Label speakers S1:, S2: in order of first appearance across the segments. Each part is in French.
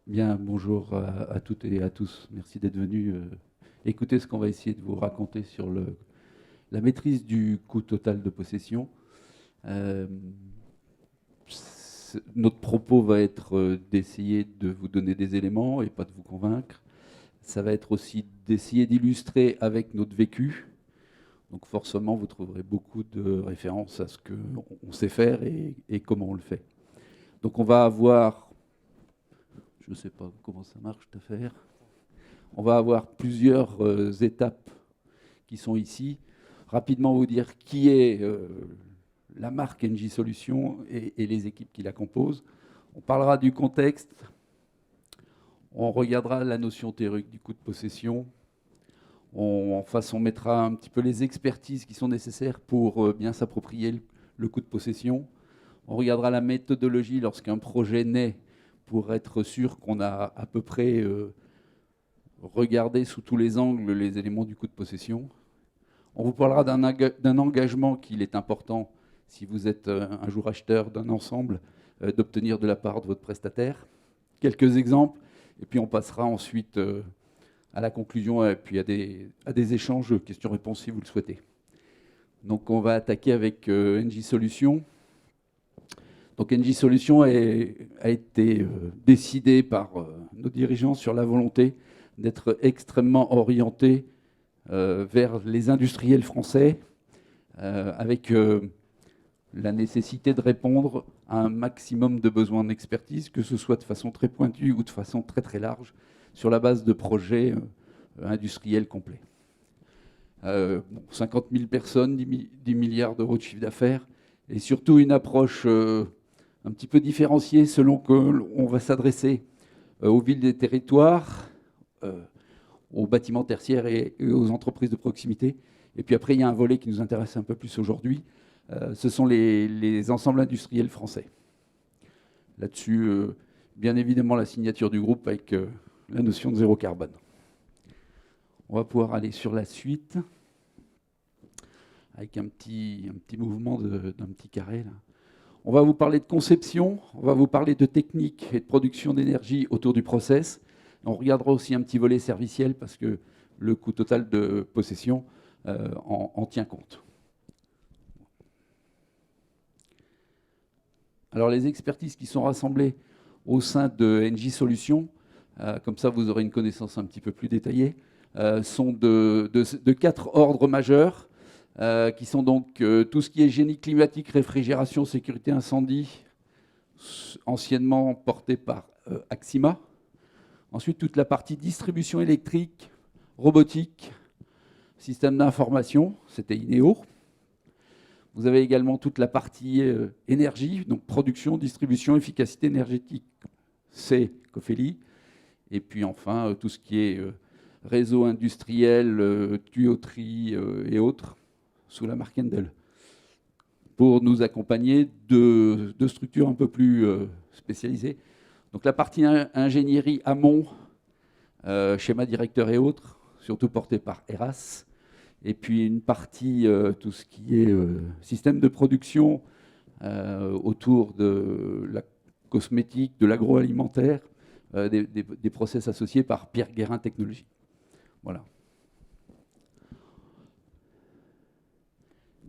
S1: Bien, bonjour à toutes et à tous. Merci d'être venus écouter ce qu'on va essayer de vous raconter sur la maîtrise du coût total de possession. Euh, Notre propos va être d'essayer de vous donner des éléments et pas de vous convaincre. Ça va être aussi d'essayer d'illustrer avec notre vécu. Donc forcément, vous trouverez beaucoup de références à ce qu'on sait faire et comment on le fait. Donc on va avoir, je ne sais pas comment ça marche cette affaire. On va avoir plusieurs étapes qui sont ici. Rapidement vous dire qui est la marque NJ Solutions et les équipes qui la composent. On parlera du contexte, on regardera la notion théorique du coût de possession. En face, on mettra un petit peu les expertises qui sont nécessaires pour bien s'approprier le coût de possession. On regardera la méthodologie lorsqu'un projet naît pour être sûr qu'on a à peu près regardé sous tous les angles les éléments du coût de possession. On vous parlera d'un engagement qu'il est important, si vous êtes un jour acheteur d'un ensemble, d'obtenir de la part de votre prestataire. Quelques exemples, et puis on passera ensuite à la conclusion et puis à des échanges, questions-réponses si vous le souhaitez. Donc on va attaquer avec NJ Solutions. Donc NJ Solutions a été décidé par nos dirigeants sur la volonté d'être extrêmement orienté vers les industriels français, avec la nécessité de répondre à un maximum de besoins d'expertise, que ce soit de façon très pointue ou de façon très très large, sur la base de projets industriels complets. 50 000 personnes, 10 milliards d'euros de chiffre d'affaires, et surtout une approche un petit peu différenciée selon qu'on va s'adresser aux villes des territoires, aux bâtiments tertiaires et aux entreprises de proximité. Et puis après, il y a un volet qui nous intéresse un peu plus aujourd'hui. Ce sont les ensembles industriels français. Là-dessus, bien évidemment, la signature du groupe avec la notion de zéro carbone. On va pouvoir aller sur la suite avec un petit mouvement d'un petit carré, là. On va vous parler de conception, on va vous parler de technique et de production d'énergie autour du process. On regardera aussi un petit volet serviciel parce que le coût total de possession en tient compte. Alors les expertises qui sont rassemblées au sein de NJ Solutions, comme ça vous aurez une connaissance un petit peu plus détaillée, sont de 4 ordres majeurs, qui sont donc tout ce qui est génie climatique, réfrigération, sécurité, incendie, anciennement porté par Axima. Ensuite, toute la partie distribution électrique, robotique, système d'information, c'était Ineo. Vous avez également toute la partie énergie, donc production, distribution, efficacité énergétique, c'est Cofeli. Et puis enfin, tout ce qui est réseau industriel, tuyauterie et autres, sous la marque Endel, pour nous accompagner de structures un peu plus spécialisées. Donc la partie ingénierie amont, schéma directeur et autres, surtout portée par Eras. Et puis une partie, tout ce qui est système de production autour de la cosmétique, de l'agroalimentaire, des process associés par Pierre Guérin Technologies. Voilà.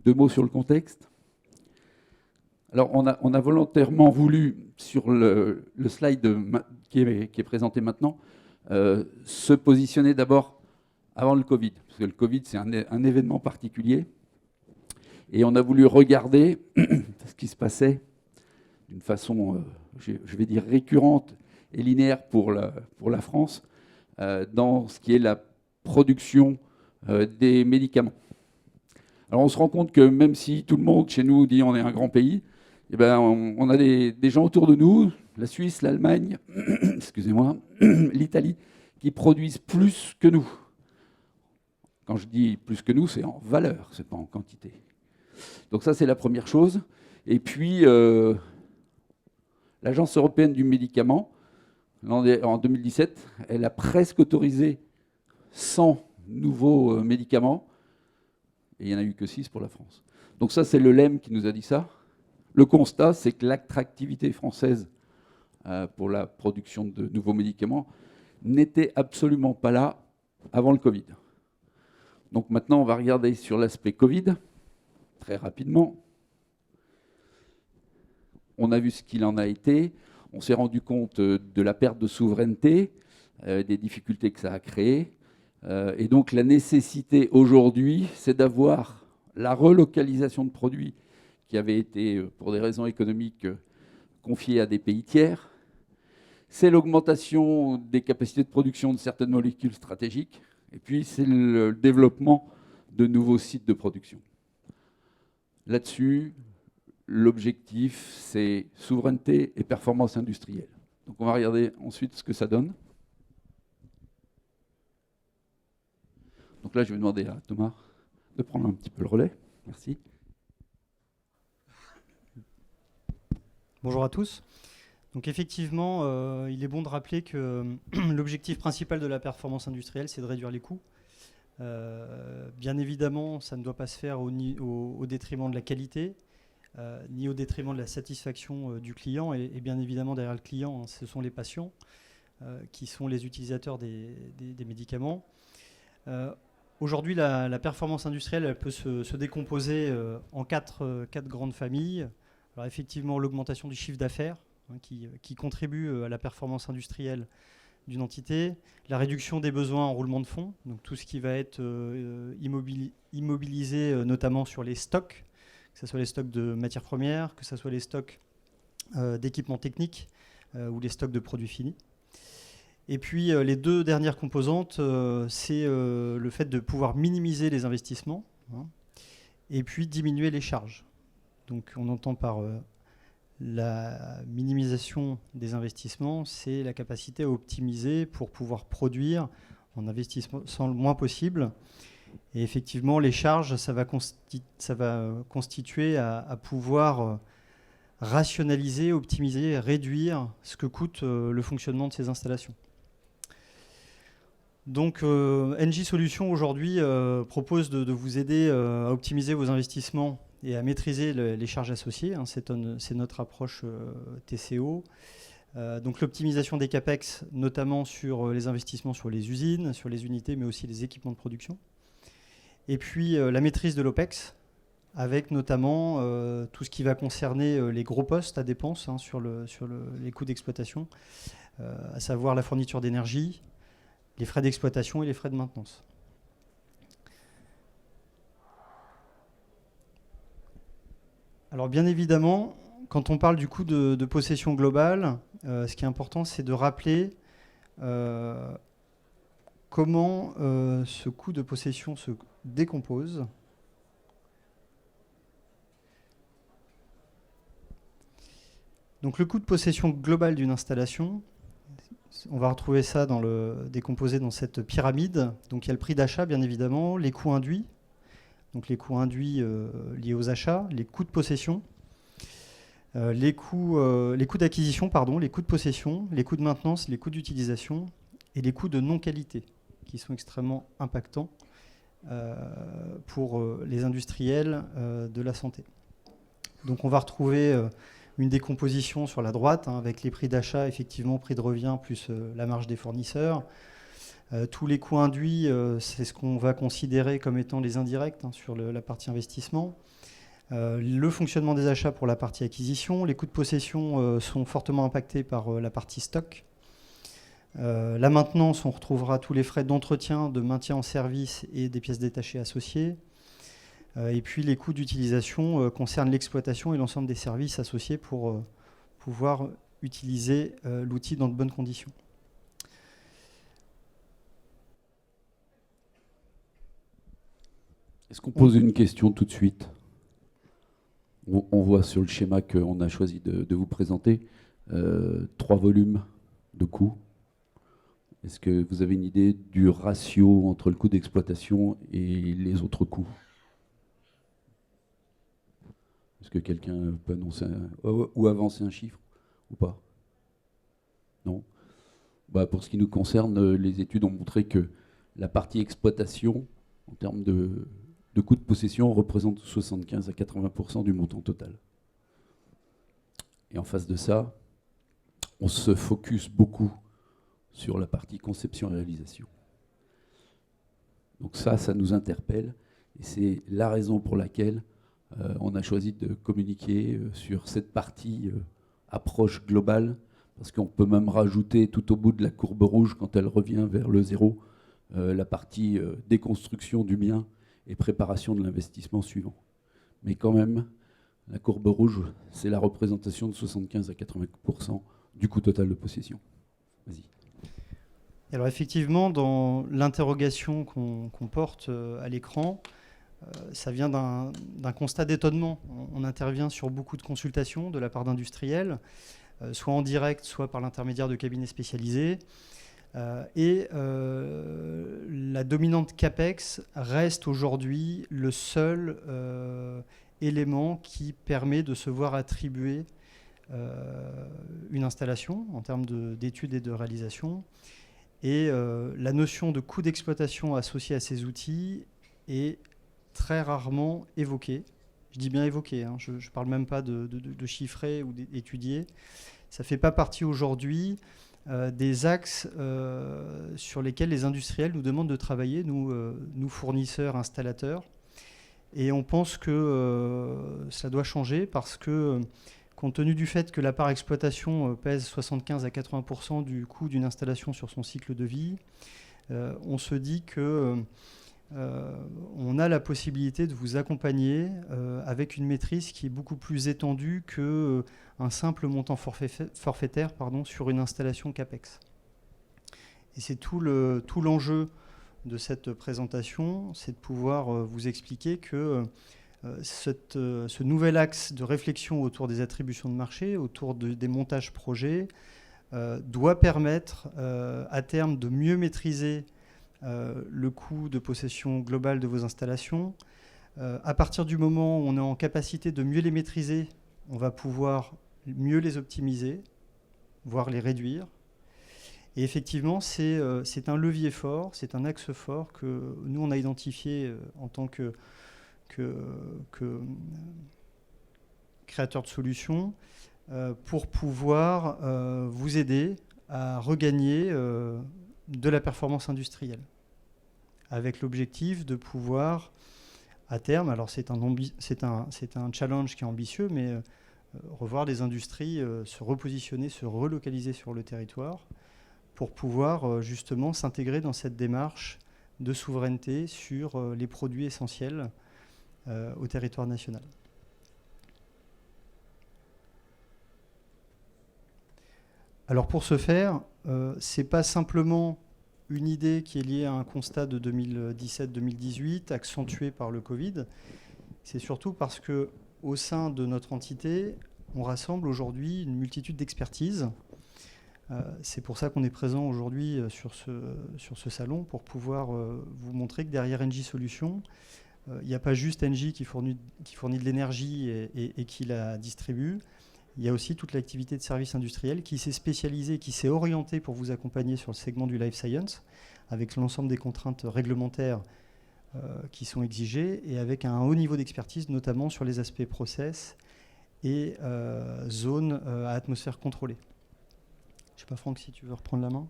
S1: 2 mots sur le contexte. Alors, on a volontairement voulu, sur le slide qui est présenté maintenant, se positionner d'abord avant le Covid. Parce que le Covid, c'est un événement particulier. Et on a voulu regarder ce qui se passait d'une façon, je vais dire, récurrente et linéaire pour la France, dans ce qui est la production des médicaments. Alors on se rend compte que même si tout le monde chez nous dit on est un grand pays, eh ben on a des gens autour de nous, la Suisse, l'Allemagne, excusez-moi, l'Italie, qui produisent plus que nous. Quand je dis plus que nous, c'est en valeur, c'est pas en quantité. Donc ça, c'est la première chose. Et puis, l'Agence européenne du médicament, en 2017, elle a presque autorisé 100 nouveaux médicaments, et il n'y en a eu que 6 pour la France. Donc ça, c'est le LEM qui nous a dit ça. Le constat, c'est que l'attractivité française pour la production de nouveaux médicaments n'était absolument pas là avant le Covid. Donc maintenant, on va regarder sur l'aspect Covid, très rapidement. On a vu ce qu'il en a été. On s'est rendu compte de la perte de souveraineté, des difficultés que ça a créées. Et donc la nécessité aujourd'hui, c'est d'avoir la relocalisation de produits qui avaient été, pour des raisons économiques, confiés à des pays tiers. C'est l'augmentation des capacités de production de certaines molécules stratégiques. Et puis, c'est le développement de nouveaux sites de production. Là-dessus, l'objectif, c'est souveraineté et performance industrielle. Donc, on va regarder ensuite ce que ça donne. Donc là, je vais demander à Thomas de prendre un petit peu le relais. Merci.
S2: Bonjour à tous. Donc effectivement, il est bon de rappeler que l'objectif principal de la performance industrielle, c'est de réduire les coûts. Bien évidemment, ça ne doit pas se faire au détriment de la qualité, ni au détriment de la satisfaction du client. Et bien évidemment, derrière le client, ce sont les patients qui sont les utilisateurs des médicaments. Aujourd'hui, la performance industrielle, elle peut se décomposer en quatre grandes familles. Alors effectivement, l'augmentation du chiffre d'affaires, qui contribue à la performance industrielle d'une entité, la réduction des besoins en roulement de fonds, donc tout ce qui va être immobilisé notamment sur les stocks, que ce soit les stocks de matières premières, que ce soit les stocks d'équipements techniques ou les stocks de produits finis. Et puis les deux dernières composantes, c'est le fait de pouvoir minimiser les investissements et puis diminuer les charges. Donc on entend par la minimisation des investissements, c'est la capacité à optimiser pour pouvoir produire en investissant le moins possible. Et effectivement, les charges, ça va constituer à pouvoir rationaliser, optimiser, réduire ce que coûte le fonctionnement de ces installations. Donc NJ Solutions aujourd'hui propose de vous aider à optimiser vos investissements et à maîtriser les charges associées. C'est notre approche TCO. Donc l'optimisation des CAPEX, notamment sur les investissements sur les usines, sur les unités, mais aussi les équipements de production. Et puis la maîtrise de l'OPEX, avec notamment tout ce qui va concerner les gros postes à dépenses sur les coûts d'exploitation, à savoir la fourniture d'énergie, les frais d'exploitation et les frais de maintenance. Alors bien évidemment, quand on parle du coût de possession globale, ce qui est important, c'est de rappeler comment ce coût de possession se décompose. Donc le coût de possession global d'une installation, on va retrouver ça décomposé dans cette pyramide. Donc il y a le prix d'achat, bien évidemment, les coûts induits, donc les coûts induits liés aux achats, les coûts de possession, les coûts d'acquisition, les coûts de possession, les coûts de maintenance, les coûts d'utilisation et les coûts de non-qualité, qui sont extrêmement impactants pour les industriels de la santé. Donc on va retrouver une décomposition sur la droite, avec les prix d'achat, effectivement, prix de revient, plus la marge des fournisseurs. Tous les coûts induits, c'est ce qu'on va considérer comme étant les indirects sur la partie investissement. Le fonctionnement des achats pour la partie acquisition. Les coûts de possession sont fortement impactés par la partie stock. La maintenance, on retrouvera tous les frais d'entretien, de maintien en service et des pièces détachées associées. Et puis les coûts d'utilisation concernent l'exploitation et l'ensemble des services associés pour pouvoir utiliser l'outil dans de bonnes conditions.
S1: Est-ce qu'on pose une question tout de suite ? On voit sur le schéma qu'on a choisi de vous présenter 3 volumes de coûts. Est-ce que vous avez une idée du ratio entre le coût d'exploitation et les autres coûts ? Est-ce que quelqu'un peut annoncer ou avancer un chiffre ou pas ? Non ? Pour ce qui nous concerne, les études ont montré que la partie exploitation, en termes de coût de possession, représente 75 à 80% du montant total. Et en face de ça, on se focus beaucoup sur la partie conception et réalisation. Donc ça nous interpelle, et c'est la raison pour laquelle on a choisi de communiquer sur cette partie approche globale, parce qu'on peut même rajouter tout au bout de la courbe rouge, quand elle revient vers le zéro, la partie déconstruction du bien et préparation de l'investissement suivant. Mais quand même, la courbe rouge, c'est la représentation de 75 à 80% du coût total de possession. Vas-y.
S2: Alors effectivement, dans l'interrogation qu'on porte à l'écran, ça vient d'un constat d'étonnement. On intervient sur beaucoup de consultations de la part d'industriels, soit en direct, soit par l'intermédiaire de cabinets spécialisés. Et la dominante CAPEX reste aujourd'hui le seul élément qui permet de se voir attribuer une installation en termes d'études et de réalisation. Et la notion de coût d'exploitation associée à ces outils est très rarement évoquée. Je dis bien évoquée, hein. Je ne parle même pas de chiffrer ou d'étudier. Ça ne fait pas partie aujourd'hui des axes sur lesquels les industriels nous demandent de travailler, nous fournisseurs, installateurs. Et on pense que ça doit changer parce que, compte tenu du fait que la part exploitation pèse 75 à 80% du coût d'une installation sur son cycle de vie, on se dit que on a la possibilité de vous accompagner avec une maîtrise qui est beaucoup plus étendue qu'un simple montant forfaitaire sur une installation CAPEX. Et c'est tout l'enjeu de cette présentation, c'est de pouvoir vous expliquer que ce nouvel axe de réflexion autour des attributions de marché, autour des montages projets, doit permettre à terme de mieux maîtriser le coût de possession globale de vos installations. À partir du moment où on est en capacité de mieux les maîtriser, on va pouvoir mieux les optimiser, voire les réduire. Et effectivement, c'est un levier fort, c'est un axe fort que nous, on a identifié en tant que créateur de solutions pour pouvoir vous aider à regagner de la performance industrielle, avec l'objectif de pouvoir, à terme, alors c'est un challenge qui est ambitieux, mais revoir les industries se repositionner, se relocaliser sur le territoire pour pouvoir justement s'intégrer dans cette démarche de souveraineté sur les produits essentiels au territoire national. Alors pour ce faire, ce n'est pas simplement une idée qui est liée à un constat de 2017-2018 accentué par le Covid, c'est surtout parce qu'au sein de notre entité, on rassemble aujourd'hui une multitude d'expertises. C'est pour ça qu'on est présent aujourd'hui sur ce salon, pour pouvoir vous montrer que derrière Engie Solutions, il n'y a pas juste Engie qui fournit de l'énergie et qui la distribue. Il y a aussi toute l'activité de service industriel qui s'est spécialisée, qui s'est orientée pour vous accompagner sur le segment du life science, avec l'ensemble des contraintes réglementaires qui sont exigées, et avec un haut niveau d'expertise, notamment sur les aspects process et zones à atmosphère contrôlée. Je ne sais pas, Franck, si tu veux reprendre la main.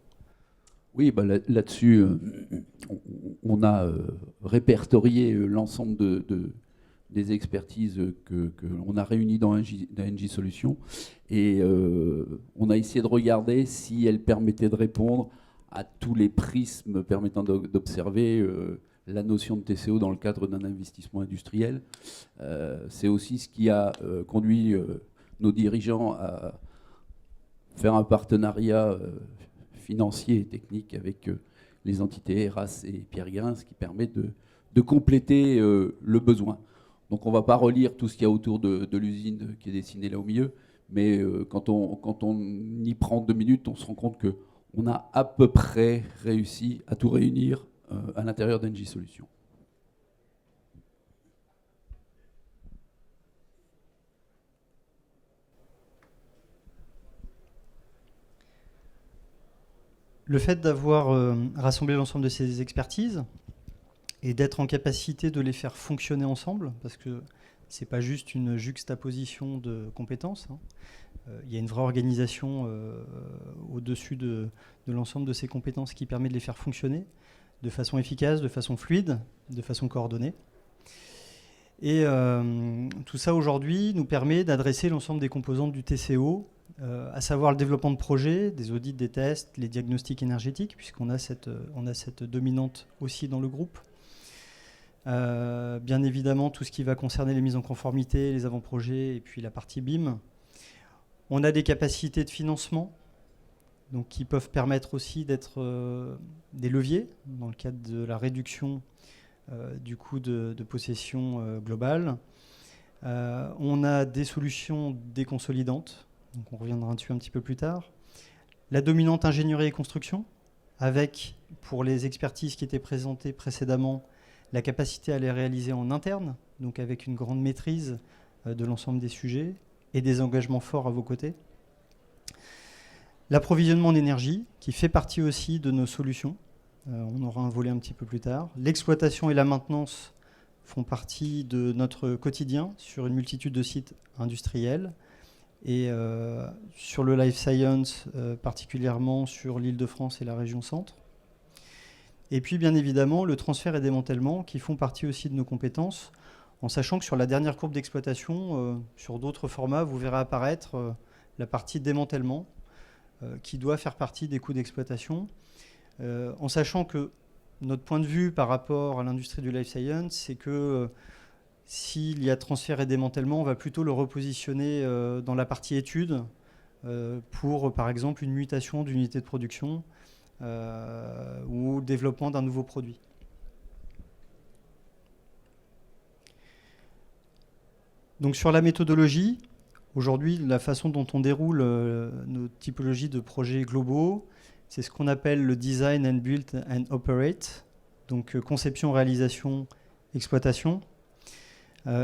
S1: Oui, bah là-dessus, on a répertorié l'ensemble des expertises que l'on a réunies dans Engie Solutions, et on a essayé de regarder si elles permettaient de répondre à tous les prismes permettant d'observer la notion de TCO dans le cadre d'un investissement industriel. C'est aussi ce qui a conduit nos dirigeants à faire un partenariat financier et technique avec les entités Eras et Pierre Guérin, ce qui permet de compléter le besoin. Donc on ne va pas relire tout ce qu'il y a autour de l'usine qui est dessinée là au milieu, mais quand on y prend 2 minutes, on se rend compte qu'on a à peu près réussi à tout réunir à l'intérieur d'Engie Solutions.
S2: Le fait d'avoir rassemblé l'ensemble de ces expertises et d'être en capacité de les faire fonctionner ensemble, parce que ce n'est pas juste une juxtaposition de compétences, hein. il y a une vraie organisation au-dessus de l'ensemble de ces compétences qui permet de les faire fonctionner de façon efficace, de façon fluide, de façon coordonnée. Et tout ça aujourd'hui nous permet d'adresser l'ensemble des composantes du TCO, à savoir le développement de projets, des audits, des tests, les diagnostics énergétiques, puisqu'on a cette dominante aussi dans le groupe. Bien évidemment, tout ce qui va concerner les mises en conformité, les avant-projets et puis la partie BIM. On a des capacités de financement donc, qui peuvent permettre aussi d'être des leviers dans le cadre de la réduction du coût de possession globale. On a des solutions déconsolidantes, donc on reviendra dessus un petit peu plus tard. La dominante ingénierie et construction, avec, pour les expertises qui étaient présentées précédemment, la capacité à les réaliser en interne, donc avec une grande maîtrise de l'ensemble des sujets et des engagements forts à vos côtés. L'approvisionnement en énergie, qui fait partie aussi de nos solutions. On aura un volet un petit peu plus tard. L'exploitation et la maintenance font partie de notre quotidien sur une multitude de sites industriels. Et sur le life science, particulièrement sur l'Île-de-France et la région centre. Et puis, bien évidemment, le transfert et démantèlement, qui font partie aussi de nos compétences, en sachant que sur la dernière courbe d'exploitation, sur d'autres formats, vous verrez apparaître la partie démantèlement, qui doit faire partie des coûts d'exploitation, en sachant que notre point de vue par rapport à l'industrie du life science, c'est que s'il y a transfert et démantèlement, on va plutôt le repositionner dans la partie études pour, par exemple, une mutation d'unité de production ou développement d'un nouveau produit. Donc sur la méthodologie, aujourd'hui, la façon dont on déroule nos typologies de projets globaux, c'est ce qu'on appelle le design and build and operate, donc conception, réalisation, exploitation.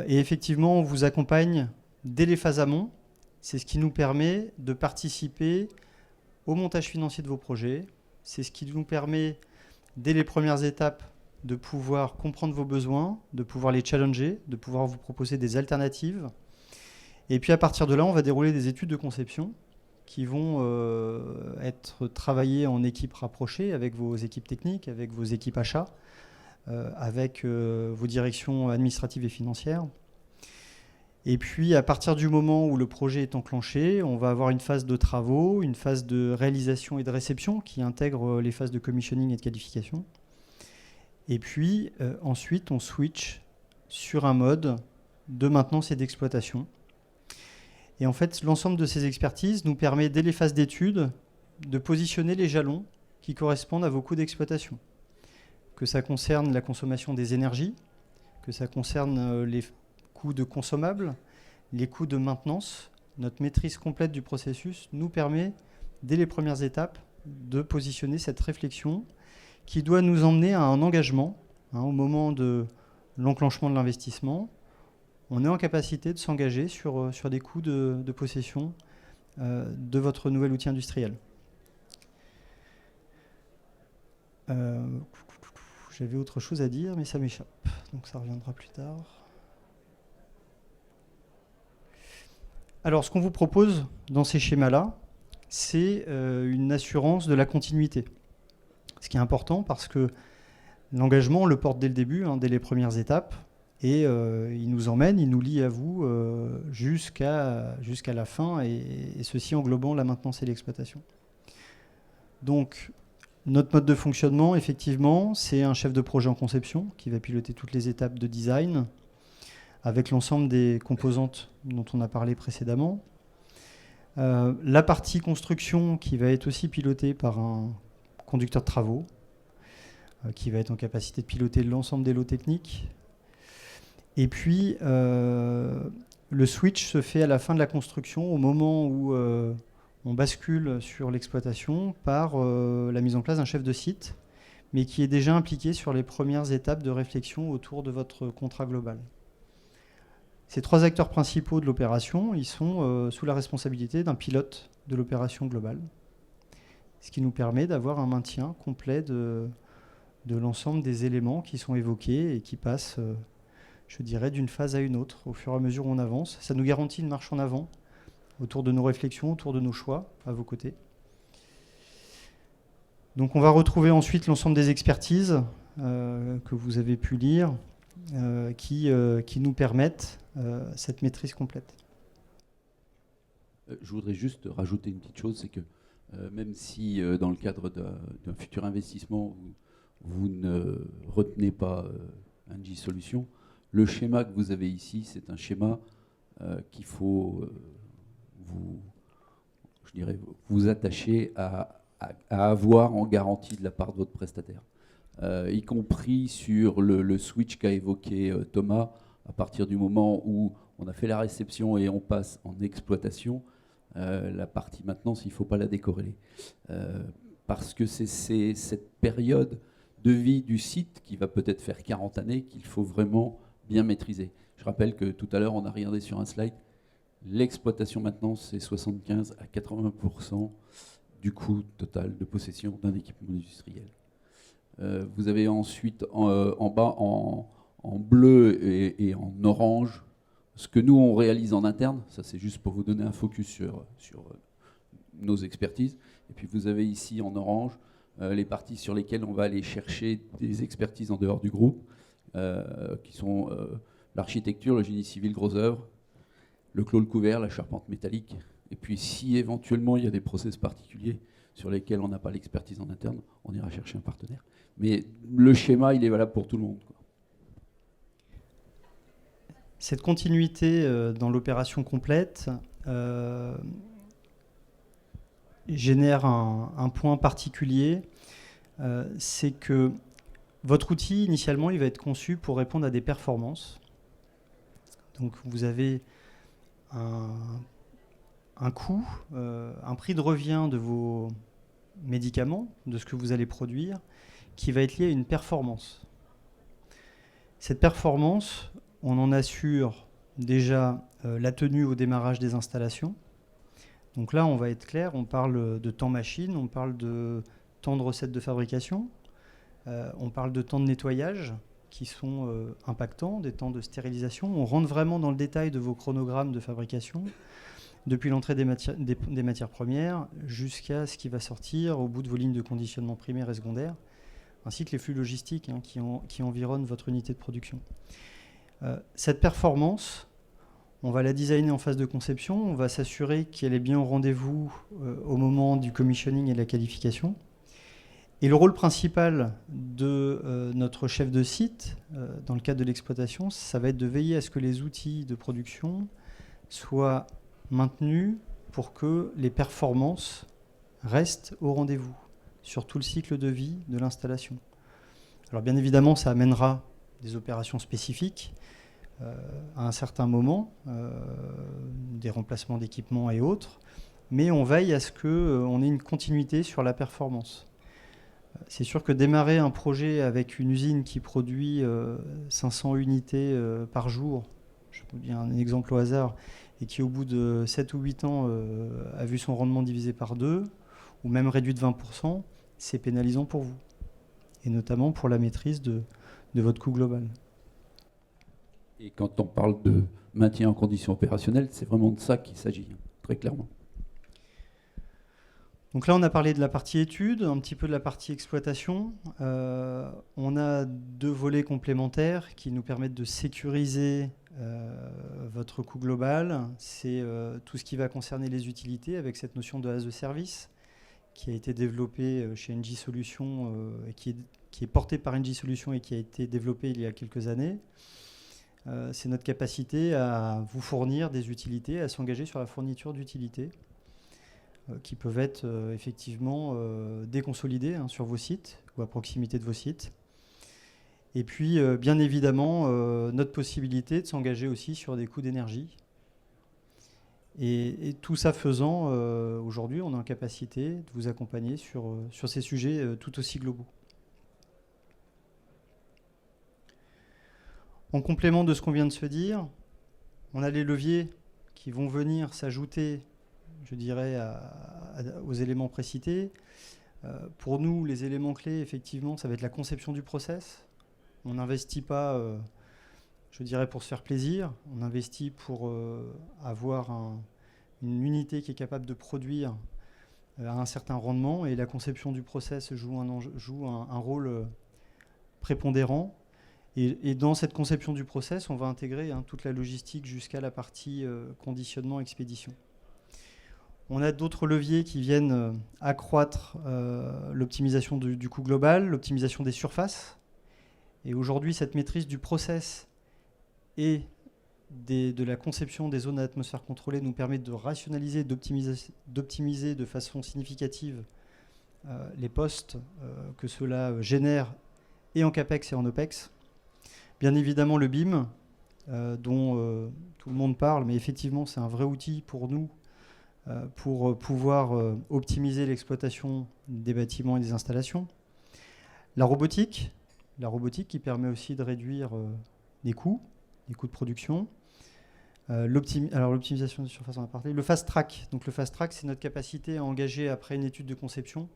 S2: Et effectivement, on vous accompagne dès les phases amont. C'est ce qui nous permet de participer au montage financier de vos projets. C'est ce qui nous permet, dès les premières étapes, de pouvoir comprendre vos besoins, de pouvoir les challenger, de pouvoir vous proposer des alternatives. Et puis à partir de là, on va dérouler des études de conception qui vont être travaillées en équipe rapprochée avec vos équipes techniques, avec vos équipes achats, avec vos directions administratives et financières. Et puis, à partir du moment où le projet est enclenché, on va avoir une phase de travaux, une phase de réalisation et de réception qui intègre les phases de commissioning et de qualification. Et puis, ensuite, on switch sur un mode de maintenance et d'exploitation. Et en fait, l'ensemble de ces expertises nous permet, dès les phases d'études, de positionner les jalons qui correspondent à vos coûts d'exploitation. Que ça concerne la consommation des énergies, que ça concerne les coûts de consommables, les coûts de maintenance. Notre maîtrise complète du processus nous permet, dès les premières étapes, de positionner cette réflexion qui doit nous emmener à un engagement au moment de l'enclenchement de l'investissement. On est en capacité de s'engager sur des coûts de possession de votre nouvel outil industriel. J'avais autre chose à dire, mais ça m'échappe. Donc ça reviendra plus tard. Alors, ce qu'on vous propose dans ces schémas-là, c'est une assurance de la continuité. Ce qui est important parce que l'engagement, on le porte dès le début, dès les premières étapes, et il nous emmène, il nous lie à vous jusqu'à la fin, et ceci englobant la maintenance et l'exploitation. Donc, notre mode de fonctionnement, effectivement, c'est un chef de projet en conception qui va piloter toutes les étapes de design avec l'ensemble des composantes dont on a parlé précédemment. La partie construction qui va être aussi pilotée par un conducteur de travaux qui va être en capacité de piloter l'ensemble des lots techniques. Et puis, le switch se fait à la fin de la construction, au moment où on bascule sur l'exploitation par la mise en place d'un chef de site, mais qui est déjà impliqué sur les premières étapes de réflexion autour de votre contrat global. Ces trois acteurs principaux de l'opération, ils sont sous la responsabilité d'un pilote de l'opération globale, ce qui nous permet d'avoir un maintien complet de l'ensemble des éléments qui sont évoqués et qui passent, je dirais, d'une phase à une autre au fur et à mesure où on avance. Ça nous garantit une marche en avant autour de nos réflexions, autour de nos choix, à vos côtés. Donc on va retrouver ensuite l'ensemble des expertises que vous avez pu lire, qui nous permettent cette maîtrise complète.
S1: Je voudrais juste rajouter une petite chose, c'est que même si dans le cadre d'un futur investissement, vous ne retenez pas Engie Solutions, le schéma que vous avez ici, c'est un schéma qu'il faut vous attacher à avoir en garantie de la part de votre prestataire. Y compris sur le switch qu'a évoqué Thomas, à partir du moment où on a fait la réception et on passe en exploitation, la partie maintenance, il ne faut pas la décorréler. Parce que c'est cette période de vie du site qui va peut-être faire 40 années qu'il faut vraiment bien maîtriser. Je rappelle que tout à l'heure, on a regardé sur un slide, l'exploitation maintenance, c'est 75 à 80% du coût total de possession d'un équipement industriel. Vous avez ensuite en bas, en bleu et en orange, ce que nous, on réalise en interne. Ça, c'est juste pour vous donner un focus sur nos expertises. Et puis, vous avez ici en orange les parties sur lesquelles on va aller chercher des expertises en dehors du groupe, qui sont l'architecture, le génie civil, gros œuvres, le clos, le couvert, la charpente métallique. Et puis, si éventuellement il y a des process particuliers sur lesquels on n'a pas l'expertise en interne, on ira chercher un partenaire. Mais le schéma, il est valable pour tout le monde, quoi.
S2: Cette continuité dans l'opération complète génère un point particulier, c'est que votre outil, initialement, il va être conçu pour répondre à des performances. Donc vous avez un coût, un prix de revient de vos médicaments, de ce que vous allez produire, qui va être lié à une performance. Cette performance, on en assure déjà la tenue au démarrage des installations. Donc là, on va être clair, on parle de temps machine, on parle de temps de recette de fabrication, on parle de temps de nettoyage qui sont impactants, des temps de stérilisation. On rentre vraiment dans le détail de vos chronogrammes de fabrication, depuis l'entrée des matières premières jusqu'à ce qui va sortir au bout de vos lignes de conditionnement primaire et secondaire, ainsi que les flux logistiques qui environnent votre unité de production. Cette performance, on va la designer en phase de conception, on va s'assurer qu'elle est bien au rendez-vous au moment du commissioning et de la qualification. Et le rôle principal de notre chef de site, dans le cadre de l'exploitation, ça va être de veiller à ce que les outils de production soient maintenus pour que les performances restent au rendez-vous sur tout le cycle de vie de l'installation. Alors bien évidemment, ça amènera des opérations spécifiques à un certain moment, des remplacements d'équipements et autres, mais on veille à ce qu'on ait une continuité sur la performance. C'est sûr que démarrer un projet avec une usine qui produit 500 unités par jour, je vous dis un exemple au hasard, et qui au bout de 7 ou 8 ans a vu son rendement divisé par 2, ou même réduit de 20%, c'est pénalisant pour vous, et notamment pour la maîtrise de votre coût global.
S1: Et quand on parle de maintien en condition opérationnelle, c'est vraiment de ça qu'il s'agit, très clairement.
S2: Donc là, on a parlé de la partie étude, un petit peu de la partie exploitation. On a 2 volets complémentaires qui nous permettent de sécuriser votre coût global. C'est tout ce qui va concerner les utilités avec cette notion de as a service qui a été développée chez Engie Solutions, qui est portée par Engie Solutions et qui a été développée il y a quelques années. C'est notre capacité à vous fournir des utilités, à s'engager sur la fourniture d'utilités qui peuvent être effectivement déconsolidées sur vos sites ou à proximité de vos sites. Et puis, bien évidemment, notre possibilité de s'engager aussi sur des coûts d'énergie. Et tout ça faisant, aujourd'hui, on est en capacité de vous accompagner sur ces sujets tout aussi globaux. En complément de ce qu'on vient de se dire, on a les leviers qui vont venir s'ajouter, je dirais, aux éléments précités. Pour nous, les éléments clés, effectivement, ça va être la conception du process. On n'investit pas, je dirais, pour se faire plaisir. On investit pour avoir une unité qui est capable de produire à un certain rendement, et la conception du process joue un rôle prépondérant. Et dans cette conception du process, on va intégrer toute la logistique jusqu'à la partie conditionnement, expédition. On a d'autres leviers qui viennent accroître l'optimisation du coût global, l'optimisation des surfaces. Et aujourd'hui, cette maîtrise du process et de la conception des zones à atmosphère contrôlée nous permet de rationaliser, d'optimiser de façon significative les postes que cela génère, et en CAPEX et en OPEX. Bien évidemment, le BIM, dont tout le monde parle, mais effectivement, c'est un vrai outil pour nous pour pouvoir optimiser l'exploitation des bâtiments et des installations. La robotique qui permet aussi de réduire les coûts de production. L'optimisation des surfaces, on a parlé. Le fast track. Donc le fast track, c'est notre capacité à engager, après une étude de conception,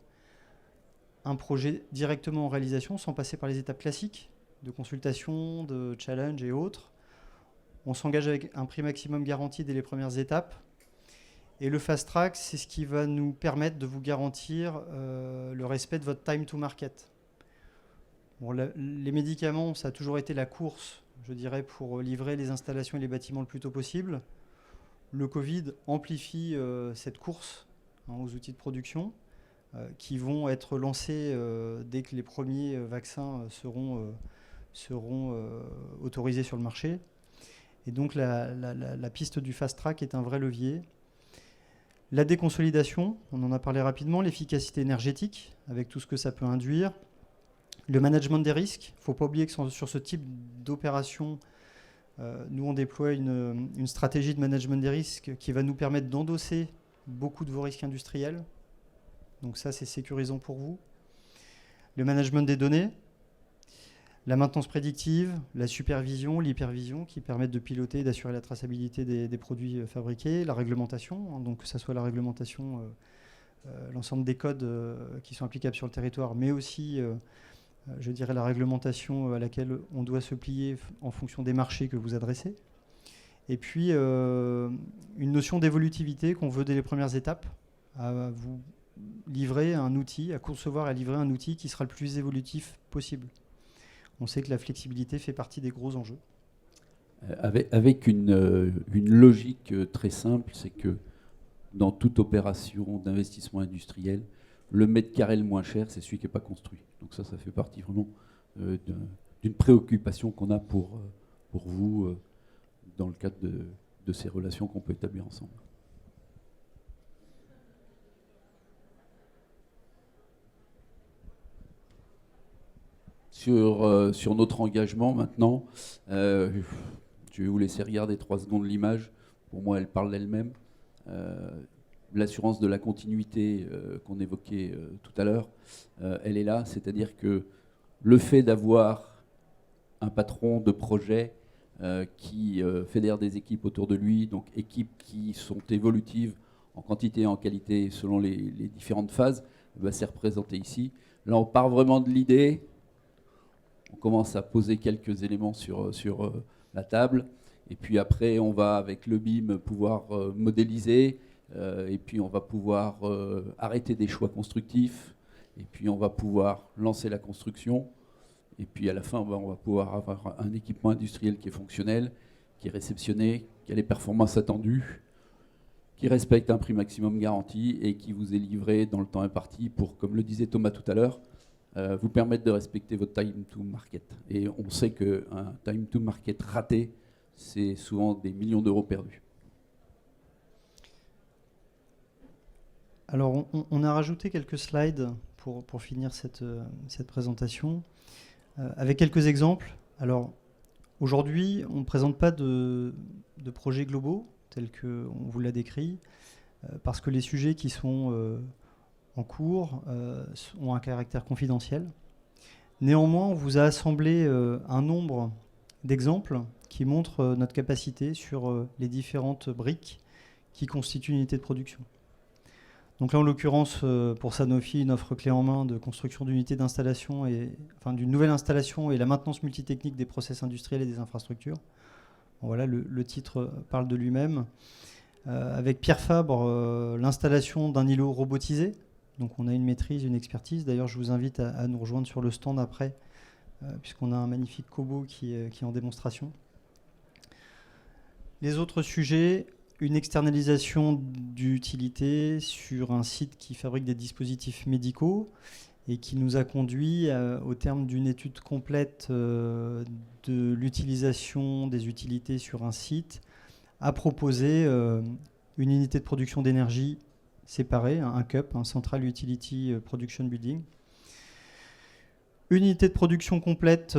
S2: un projet directement en réalisation sans passer par les étapes classiques de consultation, de challenge et autres. On s'engage avec un prix maximum garanti dès les premières étapes. Et le fast track, c'est ce qui va nous permettre de vous garantir le respect de votre time to market. Bon, les médicaments, ça a toujours été la course, je dirais, pour livrer les installations et les bâtiments le plus tôt possible. Le Covid amplifie cette course aux outils de production qui vont être lancés dès que les premiers vaccins seront autorisés sur le marché. Et donc la piste du fast track est un vrai levier. La déconsolidation, on en a parlé rapidement, l'efficacité énergétique, avec tout ce que ça peut induire. Le management des risques, il ne faut pas oublier que sur ce type d'opération, nous on déploie une stratégie de management des risques qui va nous permettre d'endosser beaucoup de vos risques industriels. Donc ça, c'est sécurisant pour vous. Le management des données, la maintenance prédictive, la supervision, l'hypervision qui permettent de piloter et d'assurer la traçabilité des produits fabriqués, la réglementation, donc que ce soit la réglementation, l'ensemble des codes qui sont applicables sur le territoire, mais aussi, je dirais, la réglementation à laquelle on doit se plier en fonction des marchés que vous adressez. Et puis, une notion d'évolutivité qu'on veut dès les premières étapes, à vous livrer un outil, à concevoir et à livrer un outil qui sera le plus évolutif possible. On sait que la flexibilité fait partie des gros enjeux.
S1: Avec une logique très simple, c'est que dans toute opération d'investissement industriel, le mètre carré le moins cher, c'est celui qui n'est pas construit. Donc ça fait partie vraiment d'une préoccupation qu'on a pour vous dans le cadre de ces relations qu'on peut établir ensemble. Sur notre engagement maintenant, je vais vous laisser regarder 3 secondes l'image. Pour moi, elle parle d'elle-même. L'assurance de la continuité qu'on évoquait tout à l'heure, elle est là. C'est-à-dire que le fait d'avoir un patron de projet qui fédère des équipes autour de lui, donc équipes qui sont évolutives en quantité et en qualité selon les différentes phases, c'est représenté ici. Là, on part vraiment de l'idée. On commence à poser quelques éléments sur la table. Et puis après, on va, avec le BIM, pouvoir modéliser. Et puis, on va pouvoir arrêter des choix constructifs. Et puis, on va pouvoir lancer la construction. Et puis, à la fin, on va pouvoir avoir un équipement industriel qui est fonctionnel, qui est réceptionné, qui a les performances attendues, qui respecte un prix maximum garanti et qui vous est livré dans le temps imparti pour, comme le disait Thomas tout à l'heure, vous permettre de respecter votre time to market. Et on sait qu'un time to market raté, c'est souvent des millions d'euros perdus.
S2: Alors, on a rajouté quelques slides pour finir cette présentation, avec quelques exemples. Alors, aujourd'hui, on ne présente pas de projets globaux, tels qu'on vous l'a décrit, parce que les sujets qui sont en cours ont un caractère confidentiel. Néanmoins, on vous a assemblé un nombre d'exemples qui montrent notre capacité sur les différentes briques qui constituent une unité de production. Donc là, en l'occurrence, pour Sanofi, une offre clé en main de construction d'unités d'installation, d'une nouvelle installation et la maintenance multitechnique des process industriels et des infrastructures. Bon, voilà, le titre parle de lui-même. Avec Pierre Fabre, l'installation d'un îlot robotisé. Donc on a une maîtrise, une expertise. D'ailleurs, je vous invite à nous rejoindre sur le stand après, puisqu'on a un magnifique Kobo qui est en démonstration. Les autres sujets, une externalisation d'utilité sur un site qui fabrique des dispositifs médicaux et qui nous a conduit, au terme d'une étude complète de l'utilisation des utilités sur un site, à proposer une unité de production d'énergie séparée, un CUP, un Central Utility Production Building. Une unité de production complète,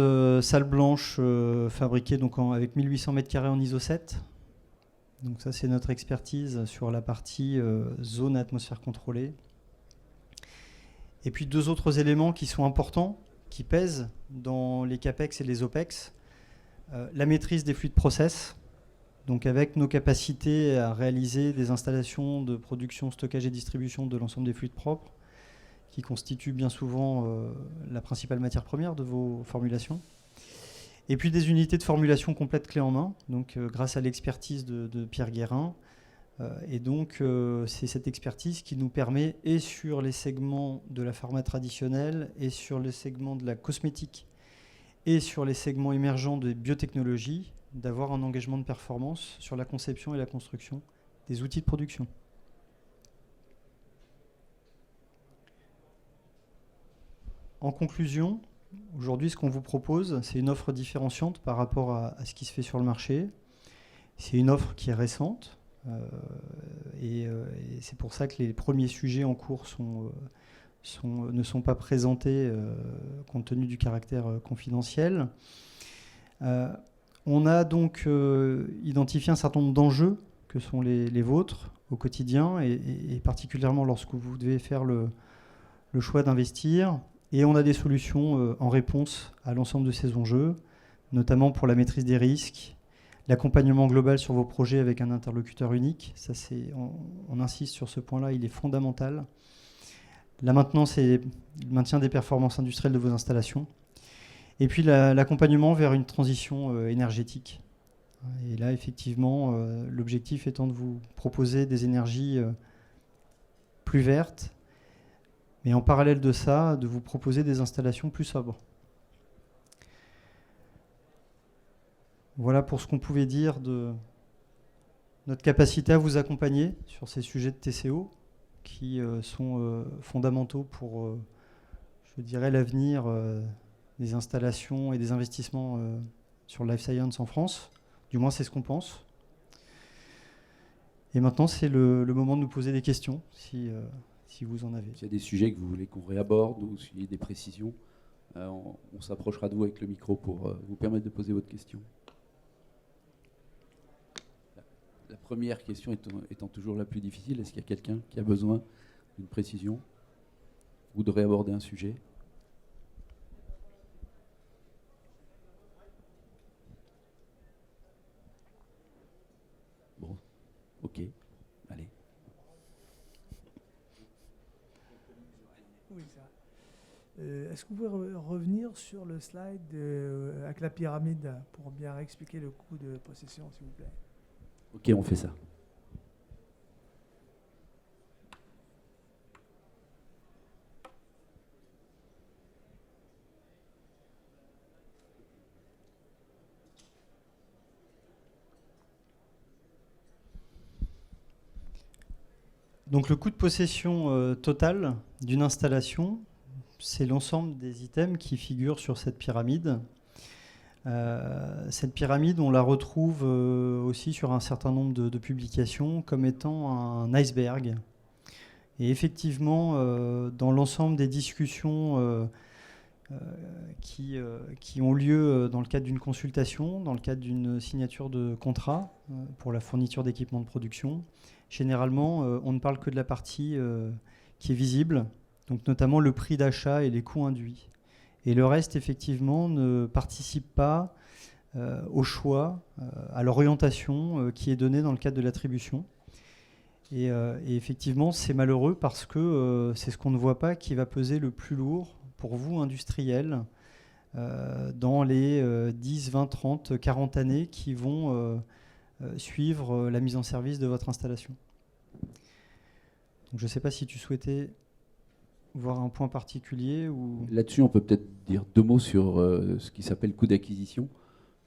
S2: salle blanche, fabriquée donc avec 1800 m² en ISO 7. Donc ça, c'est notre expertise sur la partie zone atmosphère contrôlée. Et puis deux autres éléments qui sont importants, qui pèsent dans les CAPEX et les OPEX. La maîtrise des flux de process. Donc avec nos capacités à réaliser des installations de production, stockage et distribution de l'ensemble des fluides propres, qui constituent bien souvent la principale matière première de vos formulations. Et puis des unités de formulation complète clé en main, donc grâce à l'expertise de Pierre Guérin. Et donc c'est cette expertise qui nous permet, et sur les segments de la pharma traditionnelle, et sur les segments de la cosmétique, et sur les segments émergents des biotechnologies, d'avoir un engagement de performance sur la conception et la construction des outils de production. En conclusion, aujourd'hui, ce qu'on vous propose, c'est une offre différenciante par rapport à ce qui se fait sur le marché. C'est une offre qui est récente, et c'est pour ça que les premiers sujets en cours ne sont pas présentés compte tenu du caractère confidentiel. On a donc identifié un certain nombre d'enjeux que sont les vôtres au quotidien, et particulièrement lorsque vous devez faire le choix d'investir. Et on a des solutions en réponse à l'ensemble de ces enjeux, notamment pour la maîtrise des risques, l'accompagnement global sur vos projets avec un interlocuteur unique. Ça, on insiste sur ce point-là, il est fondamental. La maintenance et le maintien des performances industrielles de vos installations. Et puis l'accompagnement vers une transition énergétique. Et là, effectivement, l'objectif étant de vous proposer des énergies plus vertes, mais en parallèle de ça, de vous proposer des installations plus sobres. Voilà pour ce qu'on pouvait dire de notre capacité à vous accompagner sur ces sujets de TCO qui sont fondamentaux pour, je dirais, l'avenir des installations et des investissements sur Life Science en France. Du moins, c'est ce qu'on pense. Et maintenant, c'est le moment de nous poser des questions, si vous en avez.
S1: S'il y a des sujets que vous voulez qu'on réaborde ou s'il y a des précisions, on s'approchera de vous avec le micro pour vous permettre de poser votre question. La première question étant toujours la plus difficile, est-ce qu'il y a quelqu'un qui a besoin d'une précision ou de réaborder un sujet ? Bon, ok, allez.
S3: Oui, ça. Est-ce que vous pouvez revenir sur le slide avec la pyramide pour bien expliquer le coût de possession, s'il vous plaît ?
S1: Ok, on fait ça.
S2: Donc le coût de possession total d'une installation, c'est l'ensemble des items qui figurent sur cette pyramide. Cette pyramide, on la retrouve aussi sur un certain nombre de publications comme étant un iceberg. Et effectivement, dans l'ensemble des discussions qui ont lieu dans le cadre d'une consultation, dans le cadre d'une signature de contrat pour la fourniture d'équipements de production, généralement, on ne parle que de la partie qui est visible, donc notamment le prix d'achat et les coûts induits. Et le reste, effectivement, ne participe pas au choix, à l'orientation qui est donnée dans le cadre de l'attribution. Et effectivement, c'est malheureux parce que c'est ce qu'on ne voit pas qui va peser le plus lourd pour vous, industriels, dans les 10, 20, 30, 40 années qui vont suivre la mise en service de votre installation. Donc, je ne sais pas si tu souhaitais voir un point particulier ou...
S1: Là-dessus, on peut peut-être dire 2 mots sur ce qui s'appelle coût d'acquisition.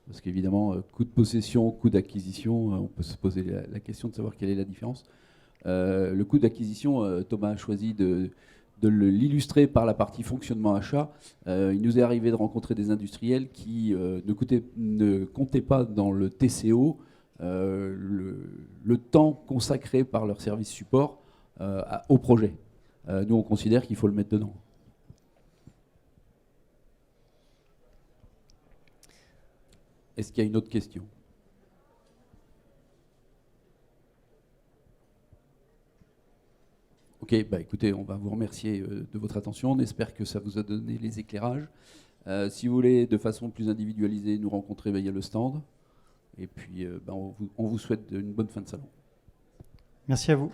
S1: Parce qu'évidemment, coût de possession, coût d'acquisition, on peut se poser la question de savoir quelle est la différence. Le coût d'acquisition, Thomas a choisi de l'illustrer par la partie fonctionnement achat. Il nous est arrivé de rencontrer des industriels qui ne comptaient pas dans le TCO le temps consacré par leur service support au projet. Nous, on considère qu'il faut le mettre dedans. Est-ce qu'il y a une autre question ? Ok, écoutez, on va vous remercier de votre attention. On espère que ça vous a donné les éclairages. Si vous voulez, de façon plus individualisée, nous rencontrer, il y a le stand. Et puis, on vous souhaite une bonne fin de salon.
S2: Merci à vous.